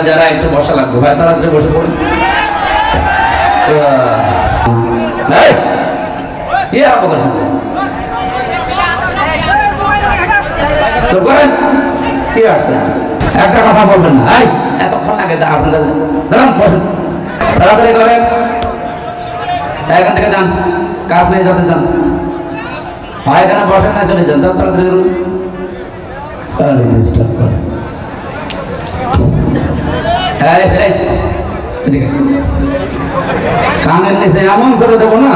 যারা একটু বসা লাগবে ভাই, তাড়াতাড়ি বসে পড়ুন। একটা কথা বলবেন না, এতক্ষণ লাগে আপনাদের তাড়াতাড়ি করেন, এখান থেকে যান, কাজ নেই যাতে যান, হয় এখানে বসেন না চলে যান, তাড়াতাড়ি করুন। কানের নিচে এমন ছেড়ে দেবো না,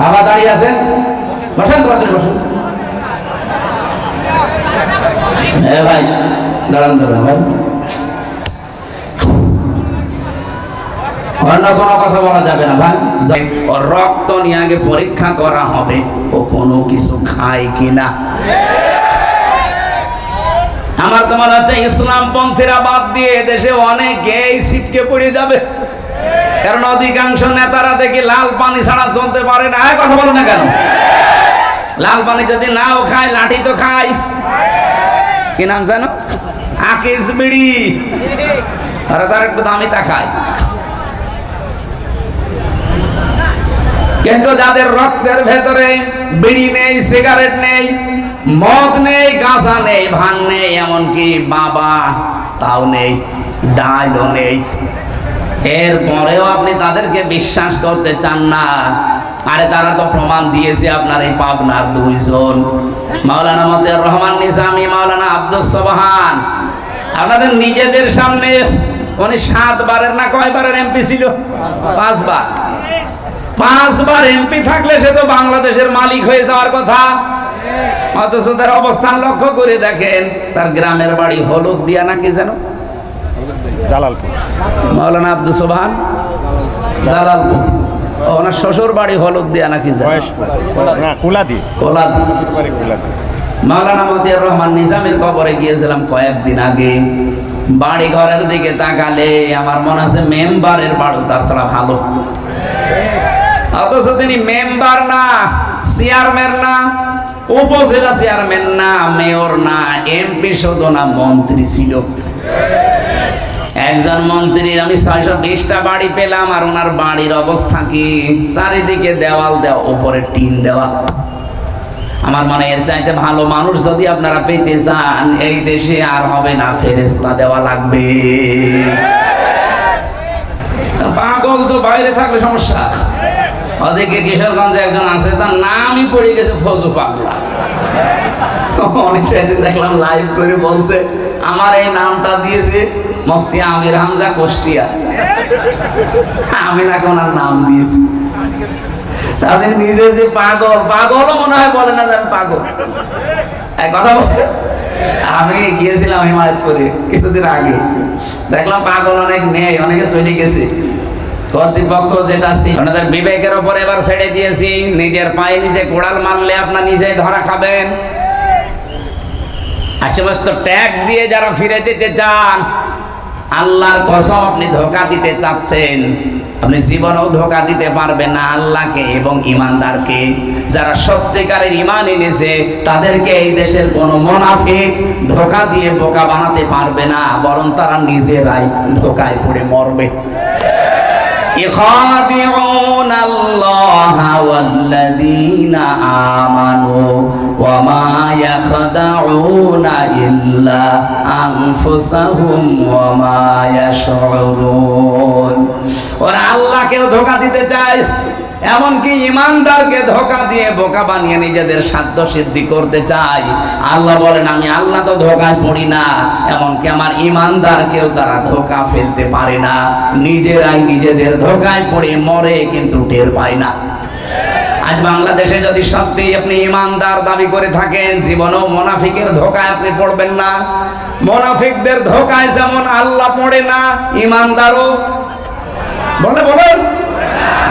আবার দাঁড়িয়ে আছেন, বসেন তাড়াতাড়ি বসেন। ভাই দাঁড়ান দাঁড়ান ভাই, অন্য কোনো কথা বলা যাবে না ভাই। ওর রক্ত নিয়ে আগে পরীক্ষা করা হবে ও কোনো কিছু খায় কিনা। আমার তো মনে হচ্ছে ইসলাম পন্থীরা বাদ দিয়ে দেশে অনেকেই ছিটকে পড়ে যাবে, কারণ অধিকাংশ নেতারা দেখি লাল পানি ছাড়া চলতে পারে না। কথা বলো না কেন? লাল পানি যদি নাও খায়, লাঠি তো খায়। কি নাম জানো? আকিস বিড়ি, আর তার একটু দামি তা খায়। কিন্তু যাদের রক্তের ভেতরে বিড়ি নেই, সিগারেট নেই, মদ নেই, গাঁজা নেই, ভাঙ নেই, এমনকি বাবা তাও নেই, ডালও নেই, এরপরেও আপনি তাদেরকে বিশ্বাস করতে চান না। আরে তারা তো প্রমাণ দিয়েছে। আপনার এই পাবনার দুইজন, মাওলানা মতিয়ার রহমান নিজামী, মাওলানা আব্দুস সোবহান, আপনাদের নিজেদের সামনে উনি 7 বারের না কয়বারের এমপি ছিল? 5 বার। 5 বার এমপি থাকলে সে তো বাংলাদেশের মালিক হয়ে যাওয়ার কথা। অথচ তার অবস্থান লক্ষ্য করে দেখেন, তার গ্রামের বাড়ি হলুদিয়া নাকি যেন জালালপুর। মাওলানা আব্দুস সোবহান জালালপুর, ওনার শ্বশুর বাড়ি হলুদিয়া নাকি যেন কোলাদি। মাওলানা মতিয়ার রহমান নিজামের কবরে গিয়েছিলাম কয়েকদিন আগে। বাড়ি ঘরের দিকে তাকালে আমার মনে আছে মেম্বারের বাড়ি তার ছাড়া ভালো। অথচ তিনি মেম্বার না, চেয়ারম্যান না, উপজেলা চেয়ারম্যান না, মেয়র না, এমপি শুধু না, মন্ত্রী ছিল। একজন মন্ত্রীর আমি 620টা বাড়ি পেলাম, আর ওনার বাড়ির অবস্থা কি? চারিদিকে দেওয়াল দেওয়া, উপরে টিন দেওয়া। আমার মনে এর চাইতে ভালো মানুষ যদি আপনারা পেতে চান, এই দেশে আর হবে না, ফেরেশতা দেওয়া লাগবে। পাগল তো বাইরে থাকলে সমস্যা। ওদিকে কিশোরগঞ্জে একজন আছে, তার নামই পড়ে গেছে ফজু পাগলা। অনেক সেদিন দেখলাম লাইভ করে বলছে, আমার এই নামটা দিয়েছে মুফতি আমির হামজা কুষ্টিয়া, আমি না ওনার নাম দিয়েছি। তাহলে নিজে যে পাগল, পাগলও মনে হয় বলে না যে আমি পাগল। এক কথা বলে, আমি গিয়েছিলাম হিমায়তপুরে কিছুদিন আগে, দেখলাম পাগল অনেক নেই, অনেকে চলে গেছে। কর্তৃপক্ষ যেটা ছিল আপনাদের বিবেকের ওপর এবার ছেড়ে দিয়েছি। নিজের পায়ে নিজে কোড়াল মারলে আপনার নিজেই ধরা খাবেন। আর সমস্ত ট্যাগ দিয়ে যারা ফিরে দিতে চান, আল্লাহর কসম আপনি ধোঁকা দিতে চাচ্ছেন, আপনি জীবনেও ধোঁকা দিতে পারবেন না আল্লাহকে এবং ইমানদারকে। যারা সত্যিকারের ঈমান এনেছে তাদেরকে এই দেশের কোনো মুনাফিক ধোঁকা দিয়ে বোকা বানাতে পারবে না, বরং তারা নিজেরাই ধোঁকায় পড়ে মরবে। يخادعون الله والذين آمنوا وما يخدعون إلا أنفسهم وما يشعرون। ওরা আল্লাহকেও ধোঁকা দিতে চায়, এমনকি ইমানদারকে ধোঁকা দিয়ে বোকা বানিয়ে নিজেদের স্বার্থ সিদ্ধি করতে চায়। আল্লাহ বলেন, আমি আল্লাহ তো ধোঁকায় পড়ি না, এমনকি আমার ইমানদারকেও তারা ধোঁকা ফেলতে পারে না। নিজেরাই নিজেদের ধোঁকায় পড়ে মরে, কিন্তু টের পায় না। আজ বাংলাদেশে যদি সত্যি আপনি ইমানদার দাবি করে থাকেন, জীবনেও মুনাফিকের ধোঁকায় আপনি পড়বেন না। মুনাফিকদের ধোঁকায় যেমন আল্লাহ পড়ে না, ইমানদারও বলেন।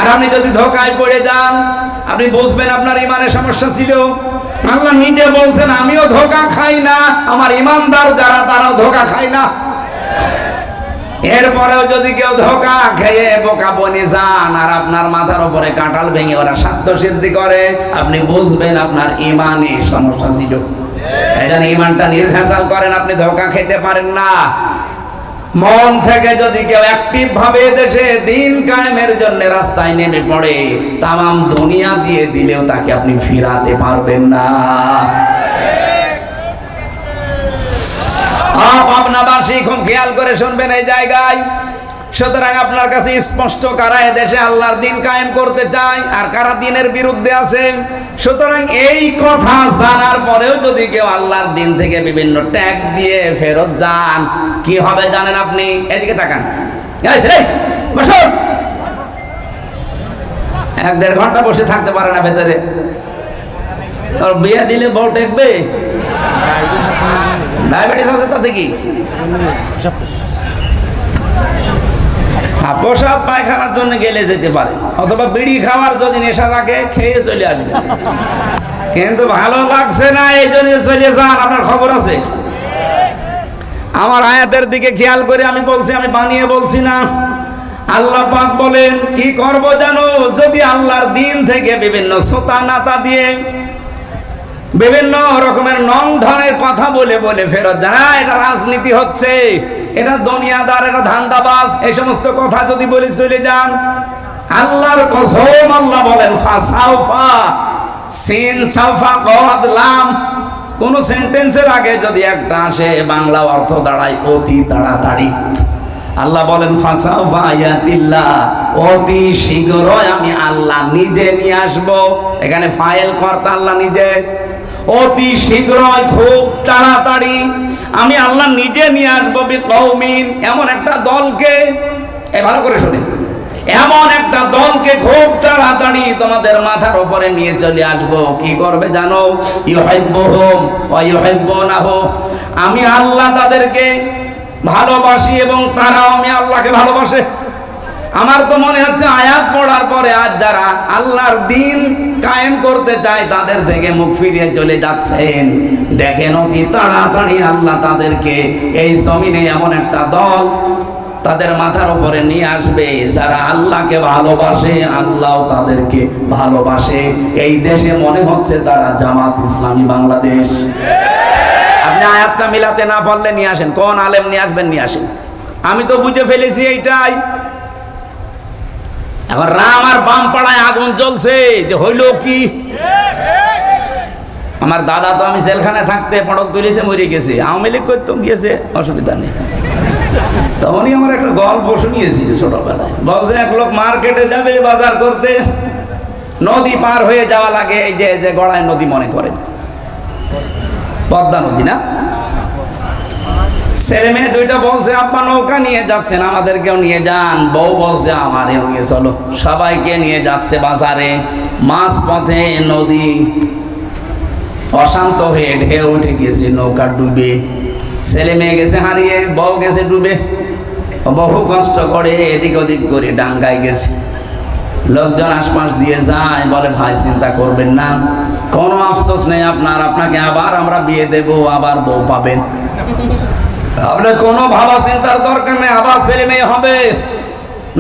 আর আপনি যদি ধোঁকায় পড়ে যান, আপনি বুঝবেন আপনার ইমানের সমস্যা ছিল। আল্লাহ নিজে বলছেন, আমিও ধোঁকা খাই না, আমার ইমানদার যারা তারাও ধোঁকা খায় না। এরপরেও যদি কেউ ধোঁকা খেয়ে বোকা বনে যান আর আপনার মাথার উপরে কাঁঠাল ভেঙে ওরা স্বার্থ সিদ্ধি করে, আপনি বুঝবেন আপনার ইমানে সমস্যা ছিল। এই জন্য ইমানটা নির্ভেজাল করেন, আপনি ধোঁকা খেতে পারেন না। মন থেকে যদি কেউ অ্যাক্টিভ ভাবে দেশে দিন কায়েমের জন্য রাস্তায় নেমে পড়ে, তামাম দুনিয়া দিয়ে দিলেও তাকে আপনি ফিরাতে পারবেন না। পাবনাবাসী খুব খেয়াল করে শুনবেন এই জায়গায়। সুতরাং আপনার কাছে স্পষ্ট কারা দেশে আল্লাহর দিন কায়েম করতে চায় আর কারা দিনের বিরুদ্ধে আছে। সুতরাং এই কথা জানার পরেও যদি কেউ আল্লাহর দিন থেকে বিভিন্ন ট্যাগ দিয়ে ফেরত যান, কি হবে জানেন আপনি? এদিকে তাকান, বসুন। 1-1.5 ঘন্টা বসে থাকতে পারে না ভেতরে। তোর বিয়ে দিলে বউ টেকবে? ডায়াবেটিস আছে তাতে কি? পোশাক পায়খানার জন্য গেলে যেতে পারে, অথবা বিড়ি খাওয়ার যদি নেশা থাকে খেয়ে চলে আসবে, কিন্তু ভালো লাগছে না এই জন্য চলে যান। আপনার খবর আছে? আমার আয়াতের দিকে খেয়াল করে আমি বলছি, আমি বানিয়ে বলছি না। আল্লাহ পাক বলেন কি করব জানো? যদি আল্লাহর দিন থেকে বিভিন্ন সোতা নাতা দিয়ে বিভিন্ন রকমের নং ধরনের কথা বলে বলে ফেরত যান, এটা রাজনীতি হচ্ছে, এটা দুনিয়াদার, এটা ধান্দাবাজ, এই সমস্ত কথা যদি বলে চলে যান, আল্লাহর কসম আল্লাহ বলেন ফাসাউফা, সিন সাউফা কদ লাম, কোন সেন্টেন্সের আগে যদি একটা আসে বাংলা অর্থ দাঁড়ায় অতি তাড়াতাড়ি। আল্লাহ বলেন ফাসাউফা ইয়াতিল্লাহ, অতি শীঘ্রই আমি আল্লাহ নিজে নিয়ে আসব। এখানে ফাইল কর্তা আল্লাহ নিজে। অতি শীঘ্রই, খুব তাড়াতাড়ি আমি আল্লাহ নিজে নিয়ে আসবো বিকৌমিন, এমন একটা দলকে, ভালো করে শুনেন, এমন একটা দলকে খুব তাড়াতাড়ি তোমাদের মাথার উপরে নিয়ে চলে আসবো। কি করবে জানো? ইউহিব্বুহুম ওয়া ইউহিব্বুনাহু, আমি আল্লাহ তাদেরকে ভালোবাসি এবং তারাও আমি আল্লাহকে ভালোবাসে। আমার তো মনে হচ্ছে আয়াত পড়ার পরে আজ যারা আল্লাহর দিন কায়েম করতে চায় তাদের থেকে মুখ ফিরিয়ে চলে যাচ্ছেন। দেখেন অতি তাড়াতাড়ি আল্লাহ তাদেরকে এই জমিনে এমন একটা দল তাদের মাথার উপরে নিয়ে আসবে যারা আল্লাহকে ভালোবাসে, আল্লাহ তাদেরকে ভালোবাসে। এই দেশে মনে হচ্ছে তারা জামাত ইসলামী বাংলাদেশ। আপনি আয়াতটা মিলাতে না পারলে নিয়ে আসেন, কোন আলেম নিয়ে আসবেন নিয়ে আসেন, আমি তো বুঝে ফেলেছি এইটাই। এখন রাম আর বাম পাড়ায় আগুন জ্বলছে, যে হইল কি? আমার দাদা তো আমি জেলখানায় থাকতে পটল তুলেছে, মরে গেছে, আওয়ামী লীগ করতে গিয়েছে, অসুবিধা নেই। তখনই আমার একটা গল্প শুনিয়েছি যে ছোটবেলায়, বলছে এক লোক মার্কেটে যাবে বাজার করতে, নদী পার হয়ে যাওয়া লাগে, এই যে গড়াই নদী মনে করেন, পদ্মা নদী না? ছেলে মেয়ে দুইটা বলছে আব্বা নৌকা নিয়ে যাচ্ছেন, আমাদেরকেও নিয়ে যান। বউ বলছে আমারেও নিয়ে চলো। সবাইকে নিয়ে যাচ্ছে বাজারে। মাঝ পথে নদী অশান্ত হয়ে ঢেউ উঠে গেছে, নৌকা ডুবে, ছেলে মেয়ে গেছে হারিয়ে, বউ গেছে ডুবে। বহু কষ্ট করে এদিক ওদিক করে ডাঙ্গায় গেছে। লোকজন আশপাশ দিয়ে যায়, বলে ভাই চিন্তা করবেন না, কোনো আফসোস নেই আপনার, আপনাকে আবার আমরা বিয়ে দেব, আবার বউ পাবেন, আপনার কোনো ভাবা চিন্তার দরকার নেই, আবার ছেলে মেয়ে হবে।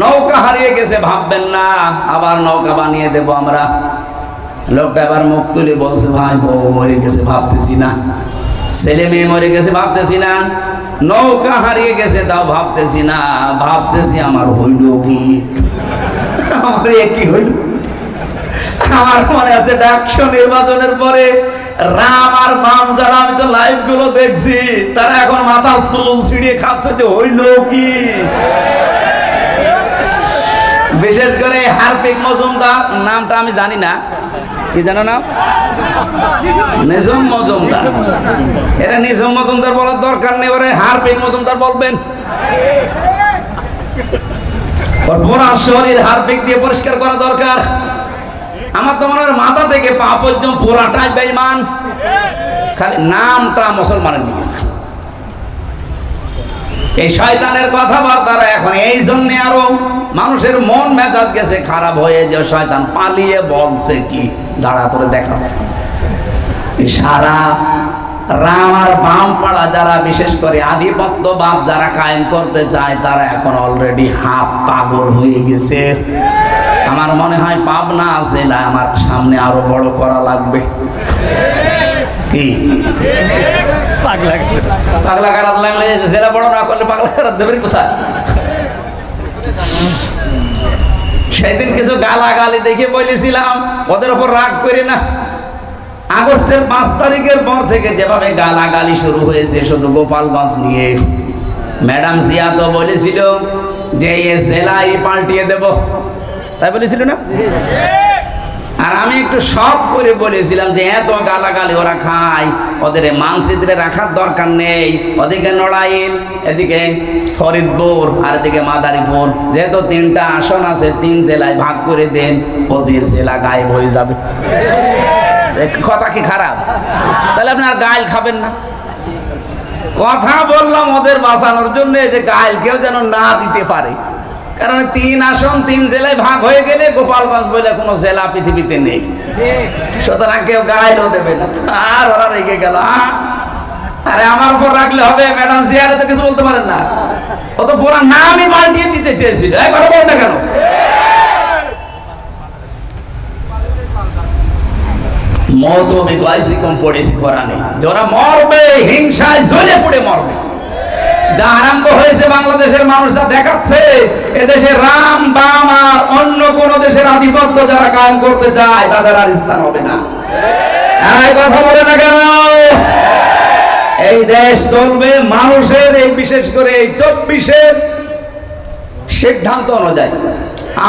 নৌকা হারিয়ে গেছে ভাববেন না, আবার নৌকা বানিয়ে দেব আমরা। লোকটা এবার মুখ তুলে বলছে ভাই বউ মরে গেছে ভাবতেছি না, ছেলে মেয়ে মরে গেছে ভাবতেছি না, নৌকা হারিয়ে গেছে তাও ভাবতেছি না, ভাবতেছি আমার হইল কি, আমার কি হইল। আমার মনে আছে ডাকসু নির্বাচনের পরে রাম আর বাম যারা, আমি তো লাইভ গুলো দেখছি, তারা এখন মাথার চুল ছিঁড়িয়ে খাচ্ছে যে হইল কি। বিশেষ করে হারপিক মজুমদার, নামটা আমি জানি না, কি জানো না? নিঝুম মজুমদার। এটা নিঝুম মজুমদার বলার দরকার নেই, ওরে হারপিক মজুমদার বলবেন। ওর পুরা শরীর হারপিক দিয়ে পরিষ্কার করা দরকার। আমার তো মনে হয় মাথা থেকে পা পর্যন্ত পুরাটাই বেঈমান, খালি নামটা মুসলমানের নিয়েছে। এই শয়তানের কথাবার্তারা এখন এই জন্য আরো মানুষের মন মেজাজ গেছে খারাপ হয়ে, যে শয়তান পালিয়ে বলছে কি দাঁড়া করে দেখাচ্ছে। সারা রাম আর বাম পাড়া যারা, বিশেষ করে আধিপত্যবাদ যারা কায়েম করতে চায়, তারা এখন অলরেডি হাফ পাগল হয়ে গেছে। আমার মনে হয় পাবনা জেলা আমার সামনে আরো বড় করা লাগবে। কি পাগলা কারাত লাগলে জেলা বড় না করলে পাগলা কারাত দেবেন কোথায়? সেদিন কিছু গালাগালি দেখে বলেছিলাম ওদের উপর রাগ করি না। আগস্টের 5 তারিখের পর থেকে যেভাবে গালাগালি শুরু হয়েছে শুধু গোপালগঞ্জ নিয়ে, ম্যাডাম জিয়া তো বলেছিল যে এই জেলাই পাল্টিয়ে দেব, তাই বলেছিল না? আর আমি একটু শখ করে বলেছিলাম যে এত গালাগালি ওরা খায়, ওদের মানচিত্রে রাখার দরকার নেই। ওদিকে নড়াইল, এদিকে ফরিদপুর আর এদিকে মাদারীপুর, যেহেতু 3টা আসন আছে 3 জেলায় ভাগ করে দেন, ওদের জেলা গায়েব হয়ে যাবে। কথা কি খারাপ? তাহলে আপনি আর গাইল খাবেন না। কথা বললাম ওদের বাঁচানোর জন্য যে গাইল কেউ যেন না দিতে পারে, কারণ 3 আসন 3 জেলায় ভাগ হয়ে গেলে গোপালগঞ্জ বলে কোনো জেলা পৃথিবীতে নেই, সুতরাং কেউ গাইলও দেবে না। আর ওরা রেগে গেল, আরে আমার উপর রাখলে হবে? ম্যাডাম জিয়ারে তো কিছু বলতে পারেন না, ও তো পুরো নামই পাল্টিয়ে দিতে চেয়েছিল। কথা বল না কেন? মত আমি গাইছি কম পড়েছি কোরআনে, যারা মরবে হিংসায় জ্বলে পুড়ে মরবে। যা আরম্ভ হয়েছে বাংলাদেশের মানুষরা দেখাচ্ছে এদেশে রাম বাম আর অন্য কোন দেশের আধিপত্য যারা কায়েম করতে চায় তাদের আর স্থান হবে না। এই কথা বলে না কেন? এই দেশ চলবে মানুষের, এই বিশেষ করে এই 24-এর সিদ্ধান্ত অনুযায়ী।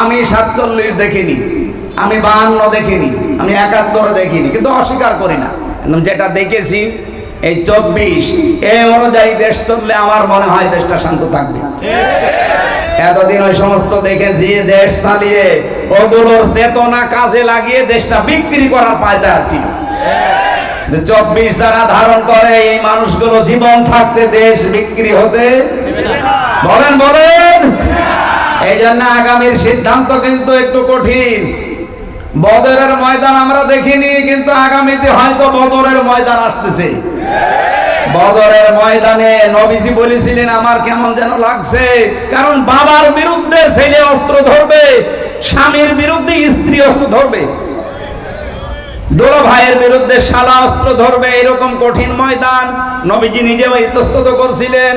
আমি 47 দেখিনি, আমি 52 দেখিনি, আমি 71 দেখিনি, কিন্তু অস্বীকার করি না। যেটা দেখেছি এই 24 এই অনুযায়ী দেশ চললে আমার মনে হয় দেশটা শান্ত থাকবে। এতদিন ওই সমস্ত দেখেছি দেশ চালিয়ে ওগুলোর চেতনা কাজে লাগিয়ে দেশটা বিক্রি করার পায়তা আছি। 24 যারা ধারণ করে এই মানুষগুলো জীবন থাকতে দেশ বিক্রি হতে বলেন বলেন। এই জন্য আগামীর সিদ্ধান্ত কিন্তু একটু কঠিন। বদরের ময়দান আমরা দেখিনি, কিন্তু আগামীতে হয়তো বদরের ময়দান আসতেছে। বদরের ময়দানে নবীজি বলেছিলেন আমার কেমন যেন লাগছে, কারণ বাবার বিরুদ্ধে ছেলে অস্ত্র ধরবে, স্বামীর বিরুদ্ধে স্ত্রী অস্ত্র ধরবে, দুলো ভাইয়ের বিরুদ্ধে শালা অস্ত্র ধরবে। এরকম কঠিন ময়দান নবীজি নিজেও ইতস্তত করছিলেন।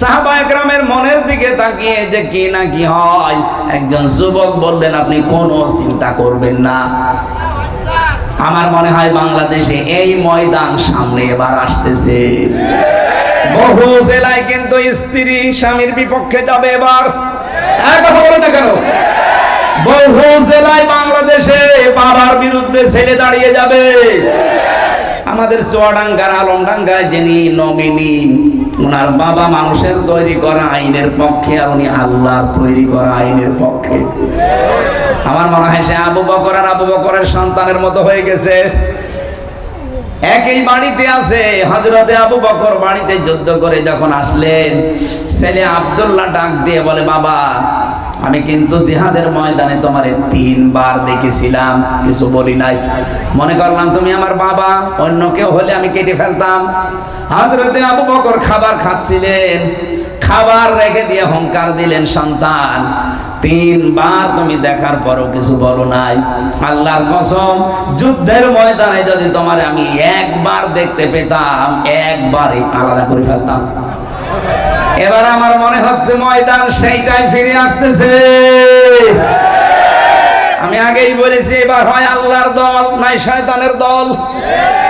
সাহাবা একরামের মনের দিকে তাকিয়ে যে কি না কি হয়, একজন যুবক বললেন আপনি কোনো চিন্তা করবেন না, আমার মনে হয় বাংলাদেশে এই ময়দান সামনে এবার আসতেছে। বহু জেলায় কিন্তু স্ত্রী স্বামীর বিপক্ষে যাবে এবার। কথা বলে না কেন? বহু জেলায় বাংলাদেশে বাবার বিরুদ্ধে ছেলে দাঁড়িয়ে যাবে। আমাদের চুয়াডাঙ্গার আলমডাঙ্গায় যিনি নমিনি, ওনার বাবা মানুষের তৈরি করা আইনের পক্ষে আর উনি আল্লাহর তৈরি করা আইনের পক্ষে। আমার মনে হয় সে আবু বকর আর আবু বকরের সন্তানের মতো হয়ে গেছে। একই বাড়িতে আছে। হযরতে আবু বকর বাড়িতে যুদ্ধ করে যখন আসলেন, ছেলে আব্দুল্লাহ ডাক দিয়ে বলে বাবা আমি কিন্তু জিহাদের ময়দানে তোমারে 3 বার দেখেছিলাম, কিছু বলি নাই, মনে করলাম তুমি আমার বাবা, অন্য কেউ হলে আমি কেটে ফেলতাম। হযরতে আবু বকর খাবার খাচ্ছিলেন, খাবার রেখে দিয়ে হুঙ্কার দিলেন সন্তান 3 বার তুমি দেখার পরও কিছু বলো নাই, আল্লাহর কসম যুদ্ধের ময়দানে যদি তোমারে আমি একবার দেখতে পেতাম একবারই আলাদা করে ফেলতাম। এবার আমার মনে হচ্ছে ময়দান সেইটাই ফিরে আসতেছে। আমি আগেই বলেছি এবার হয় আল্লাহর দল নাই শয়তানের দল।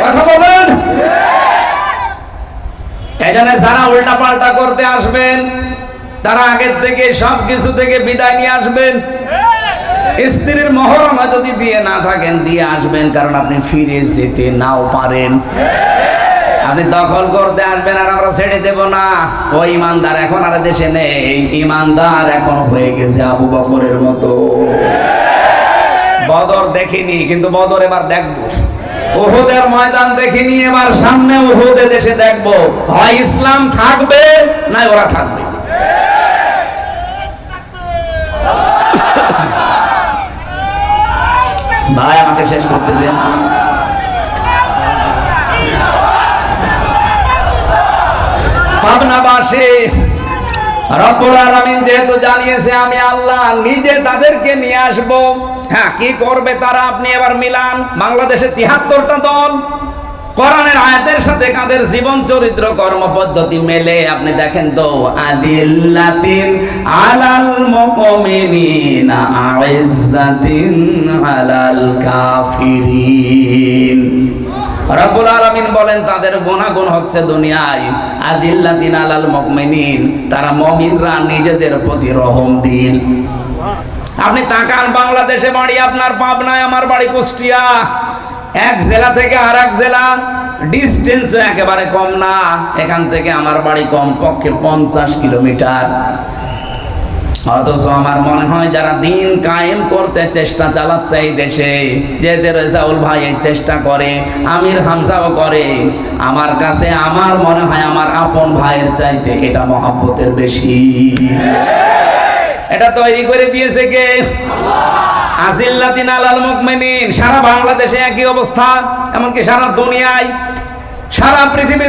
কথা বলেন। এখানে যারা উল্টা পাল্টা করতে আসবেন তারা আগের থেকে সবকিছু থেকে বিদায় নিয়ে আসবেন। স্ত্রীর মহরণা যদি দিয়ে না থাকেন দিয়ে আসবেন, কারণ আপনি ফিরে যেতে নাও পারেন। আপনি দখল করতে আসবেন আর আমরা ছেড়ে দেব না। ওই ইমানদার এখন আর দেশে নেই, ইমানদার এখন হয়ে গেছে আবু বকরের মতো। বদর দেখিনি, কিন্তু বদর এবার দেখবো। উহুদের ময়দান দেখিনি, এবার সামনে উহুদে দেশে দেখবো। হয় ইসলাম থাকবে না ওরা থাকবে। ভাই আমাকে শেষ করতে দেন। পাবনাবাসী রব্বুল আলামিন যেহেতু জানিয়েছে আমি আল্লাহ নিজে তাদেরকে নিয়ে আসবো। হ্যাঁ, কি করবে তারা আপনি এবার মিলান। বাংলাদেশে ৭৩টা দল, কোরআনের আয়াতের সাথে কাদের জীবন চরিত্র কর্মপদ্ধতি মেলে আপনি দেখেন তো, আদিল্লাতিন আলাল মুমিনিনা আইজ্জাতিন আলাল কাফিরিন। রব্বুল আলামিন বলেন তাদের গুনাহগুণ হচ্ছে দুনিয়ায় আদিল্লাতিন আলাল মুমিনিন, তারা মুমিনরা নিজেদের প্রতি রহমদিল। আপনি তাকান, বাংলাদেশে বাড়ি আপনার পাবনায়, আমার বাড়ি কুষ্টিয়া, এক জেলা থেকে আর এক জেলা ডিস্টেন্স একেবারে কম না। এখান থেকে আমার বাড়ি কমপক্ষে 50 কিলোমিটার। অথচ আমার মনে হয় যারা দিন কায়েম করতে চেষ্টা চালাচ্ছে এই দেশে, যেতে রেজাউল ভাই এই চেষ্টা করে, আমির হামজাও করে, আমার কাছে আমার মনে হয় আমার আপন ভাইয়ের চাইতে এটা মহব্বতের বেশি। এটা তৈরি করে দিয়েছে কে? আজিল্লাতিন আলাল মুমিনিন। সারা বাংলাদেশে একই অবস্থা, এমনকি সারা দুনিয়ায়, সারা পৃথিবীর